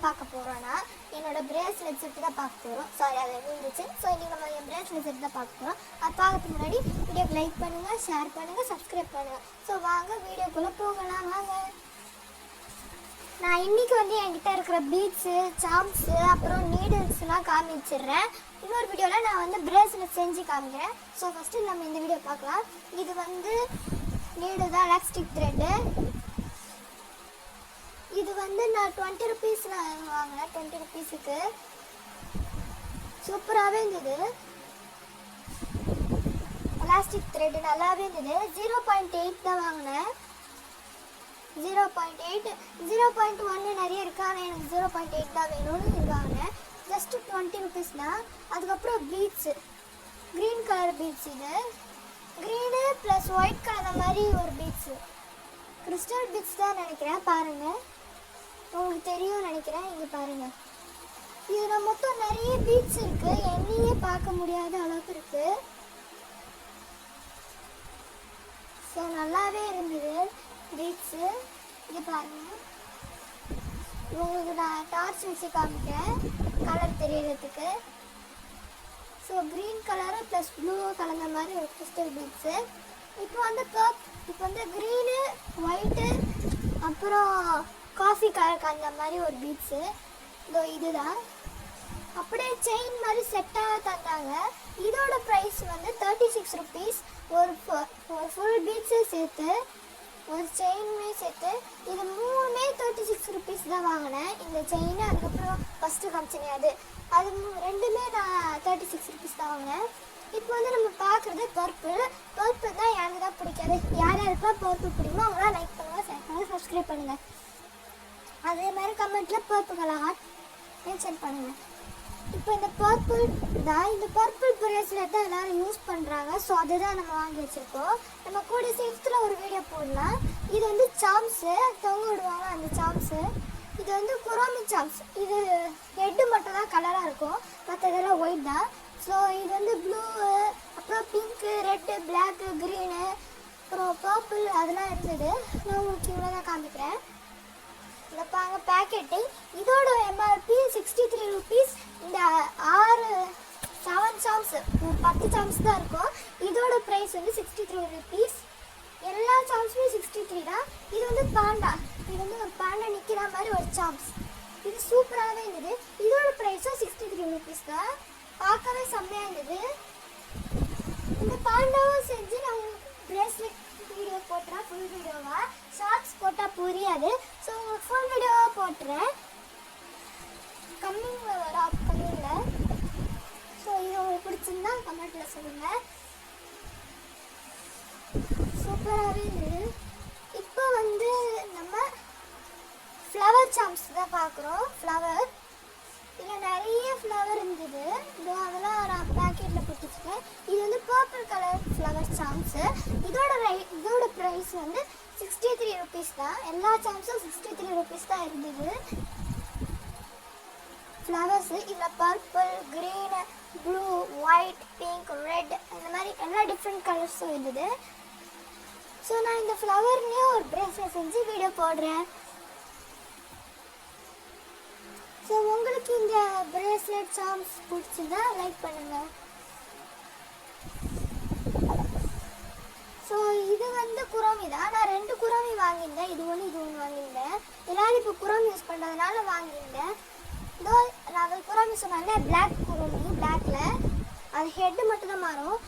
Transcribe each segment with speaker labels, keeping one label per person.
Speaker 1: பார்க்க போகிறோன்னா என்னோட பிரேஸ்லெட் செட்டு தான் பார்க்க போகிறோம். சாரி, அதை விழுந்துச்சு. ஸோ இன்றைக்கி நம்ம என் பிரேஸ்லெட் செட்டு தான் பார்க்க போகிறோம். அது பார்க்கறதுக்கு முன்னாடி வீடியோக்கு லைக் பண்ணுங்கள், ஷேர் பண்ணுங்கள், சப்ஸ்கிரைப் பண்ணுங்கள். ஸோ வாங்க வீடியோக்குள்ளே போகலாம். வாங்க. நான் இன்றைக்கி என்கிட்ட இருக்கிற பீட்ஸு, சாம்ஸு, அப்புறம் நீடில்ஸ்லாம் காமிச்சிடுறேன். இன்னொரு வீடியோவில் நான் பிரேஸ்லெட் செஞ்சு காமிக்கிறேன். ஸோ ஃபஸ்ட்டு நம்ம இந்த வீடியோ பார்க்கலாம். இது நீடில் தான், எலாஸ்டிக் த்ரெட்டு. இது நான் 20 ருபீஸில் வாங்கினேன். 20 ருபீஸுக்கு சூப்பராகவே இருந்தது. எலாஸ்டிக் த்ரெட் நல்லாவே இருந்தது. 0.8 தான் வாங்கினேன். 0.8 0.1 நிறைய இருக்குது, ஆனால் எனக்கு 0.8 தான் வேணும்னு இது வாங்கினேன். ஜஸ்ட்டு 20 ருபீஸ் தான். அதுக்கப்புறம் பீட்ஸு, க்ரீன் கலர் பீட்ஸ். இது க்ரீனு ப்ளஸ் ஒயிட் கலர் மாதிரி ஒரு பீட்ஸு, கிறிஸ்டல் பீட்ஸ் தான் நினைக்கிறேன். பாருங்கள், உங்களுக்கு தெரியும் நினைக்கிறேன். இங்கே பாருங்கள், இதில் மொத்தம் நிறைய பீட்ஸ் இருக்குது. எண்ணியே பார்க்க முடியாத அளவுக்கு இருக்குது. ஸோ நல்லாவே இருந்தது பீட்ஸு. இது பாருங்கள், உங்களுக்கு நான் டார்ச் வச்சு காமிக்கிறேன் கலர் தெரியறதுக்கு. So green colour plus blue கலந்த மாதிரி ஒரு கிறிஸ்டல் பீட்ஸு. இப்போ க்ரீனு, ஒயிட்டு, அப்புறம் காஃபி கலருக்கு அந்த மாதிரி ஒரு பீட்ஸு. இதுதான். அப்படியே செயின் மாதிரி செட்டாக தந்தாங்க. இதோட ப்ரைஸ் 36 ருபீஸ். ஒரு ஃபுல் பீட்ஸு சேர்த்து, ஒரு செயினுமே சேர்த்து. இது மூணுமே 36 ருபீஸ் தான் வாங்கினேன். இந்த செயின், அதுக்கப்புறம் ஃபஸ்ட்டு காமிச்சினே அது ரெண்டுமே நான் 36 ருபீஸ் தான் வாங்கினேன். இப்போ நம்ம பார்க்குறது பர்பிள் தான். எனக்கு தான் பிடிக்காது. யார் யாருக்கெல்லாம் பர்பிள் பிடிக்குமோ அவங்களாம் லைக் பண்ணுங்கள், ஷேர் பண்ணுங்கள், சப்ஸ்கிரைப் பண்ணுங்கள். அதே மாதிரி கமெண்ட்டில் பர்பிள் கலர் ஹார்ட் மென்ஷன் பண்ணுங்கள். இப்போ இந்த பர்பிள் தான், இந்த பர்பிள் பிரேஸ்லெட் தான் எல்லோரும் யூஸ் பண்ணுறாங்க. ஸோ அதுதான் நம்ம வாங்கி வச்சுருக்கோம். நம்ம கூட சேர்த்துல ஒரு வீடியோ போடலாம். இது சாம்ஸு தொங்க விடுவாங்க, அந்த சாம்ஸு. இது குரோமி சாம்ஸ். இது ஹெட்டு மட்டும் தான் கலராக இருக்கும், மற்றதெல்லாம் ஒயிட் தான். ஸோ இது ப்ளூ, அப்புறம் பிங்க்கு, ரெட்டு, பிளாக்கு, க்ரீனு, அப்புறம் பர்பிள் அதெல்லாம் இருந்தது. நான் உங்களுக்கு இவ்வளோ தான் காமிக்கிறேன். இந்த பாருங்க பேக்கெட்டு. இதோட எம்ஆர்பி 63 ருபீஸ். இந்த 7 சாம்ஸ், 10 சாம்ஸ் தான் இருக்கும். இதோட ப்ரைஸ் 63 ருபீஸ். எல்லா சாம்ஸுமே 63 தான். இது பாண்டா. இது ஒரு பாண்டா நிற்கிற மாதிரி ஒரு சாம்ஸ். இது சூப்பராகவே இருந்தது. இதோட ப்ரைஸும் 63 ருபீஸ் தான். பார்க்கவே செம்மையாக இருந்தது. இந்த பாண்டாவும் செஞ்சு நான் பிரேஸ்லெட் வீடியோ போட்டுறேன். ஃபுல் வீடியோவா, ஷார்ட்ஸ் போட்டால் புரியாது. ஸோ உங்களுக்கு ஃபுல் வீடியோவாக போட்டுறேன். கம்மிங்கில் வர அப்கமிங்கில். ஸோ இது உங்களுக்கு பிடிச்சிருந்தா கமெண்ட்டில் சொல்லுங்கள். சூப்பராகவே இருந்தது. இப்போ நம்ம ஃப்ளவர் சாம்ஸ் தான் பார்க்குறோம். ஃப்ளவர், இதில் நிறைய ஃப்ளவர் இருந்தது. அதெல்லாம் நான் பேக்கெட்டில் போட்டுச்சுக்கேன். இது பர்பிள் கலர் ஃப்ளவர் சாம்ஸு. இதோட ப்ரைஸ் 63 ருபீஸ் தான். எல்லா சாம்ஸும் 63 ருபீஸ் தான் இருந்தது. ஃப்ளவர்ஸு இதில் purple, green, blue, white, pink, red, இந்த மாதிரி எல்லா டிஃப்ரெண்ட் கலர்ஸும் இருந்தது. ஸோ நான் இந்த ஃப்ளவர்லேயே ஒரு பிரேஸ்லெட் செஞ்சு வீடியோ போடுறேன். ஸோ உங்களுக்கு இந்த பிரேஸ்லெட் சாம்ஸ் பிடிச்சிருந்தா லைக் பண்ணுங்கள். ஸோ இது குரோமி தான். நான் 2 குரோமி வாங்கியிருந்தேன். இது ஒன்று வாங்கியிருந்தேன். எல்லாரும் இப்போ குரோமி யூஸ் பண்ணுறதுனால வாங்கியிருந்தேன். நான் குரோமி சொன்னாலே பிளாக் குரோமி, பிளாக்கில் அது ஹெட்டு மட்டும் தான் மாறும்.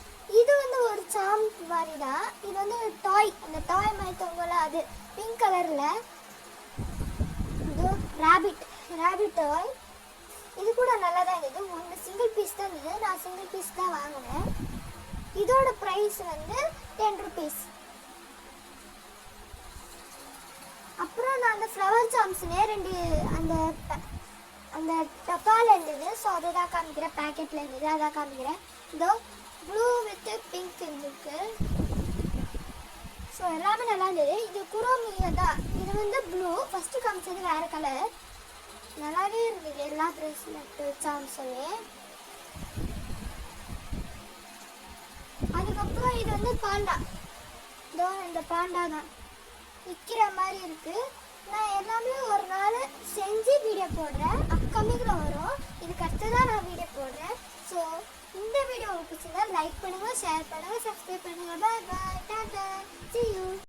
Speaker 1: இது ஒரு சாம் மாதிரி தான். இது டாய், அந்த டாய் மாதிரி தொங்கல, அது பிங்க் கலரில். இது ரேபிட் டாய். இது கூட நல்லா தான் இருந்தது. ஒன்று சிங்கிள் பீஸ் தான் இருந்தது. நான் சிங்கிள் பீஸ் தான் வாங்கினேன். இதோட ப்ரைஸ் 10 ருபீஸ். அப்புறம் நான் அந்த ஃப்ளவர் சாம்ஸ்னே 2 அந்த டப்பாவில் இருந்தது. ஸோ அதை தான் காமிக்கிறேன். பேக்கெட்டில் இருந்தது, அதான் காமிக்கிறேன். இதோ ப்ளூ வித் பிங்க் இருந்துருக்கு. ஸோ எல்லாமே நல்லா இருந்தது. இது குரோமியில் தான். இது ப்ளூ. ஃபஸ்ட்டு காமிச்சது வேறு கலர். நல்லாவே இருந்தது எல்லா பிரேஸ்லெட்டு சாம்ஸுமே. அதுக்கப்புறம் இது பாண்டா. இந்த பாண்டா தான் விற்கிற மாதிரி இருக்குது. நான் எல்லாமே ஒரு நாள் செஞ்சு வீடியோ போடுறேன், அப்கமிங்கில் வரும். இதுக்கு அடுத்து தான் நான் வீடியோ போடுறேன். ஸோ இந்த வீடியோ உங்களுக்கு பிடிச்சிருந்தா லைக் பண்ணுங்கள், ஷேர் பண்ணுங்கள், சப்ஸ்கிரைப் பண்ணுங்கள். பாய் பாய், டாடா, see you.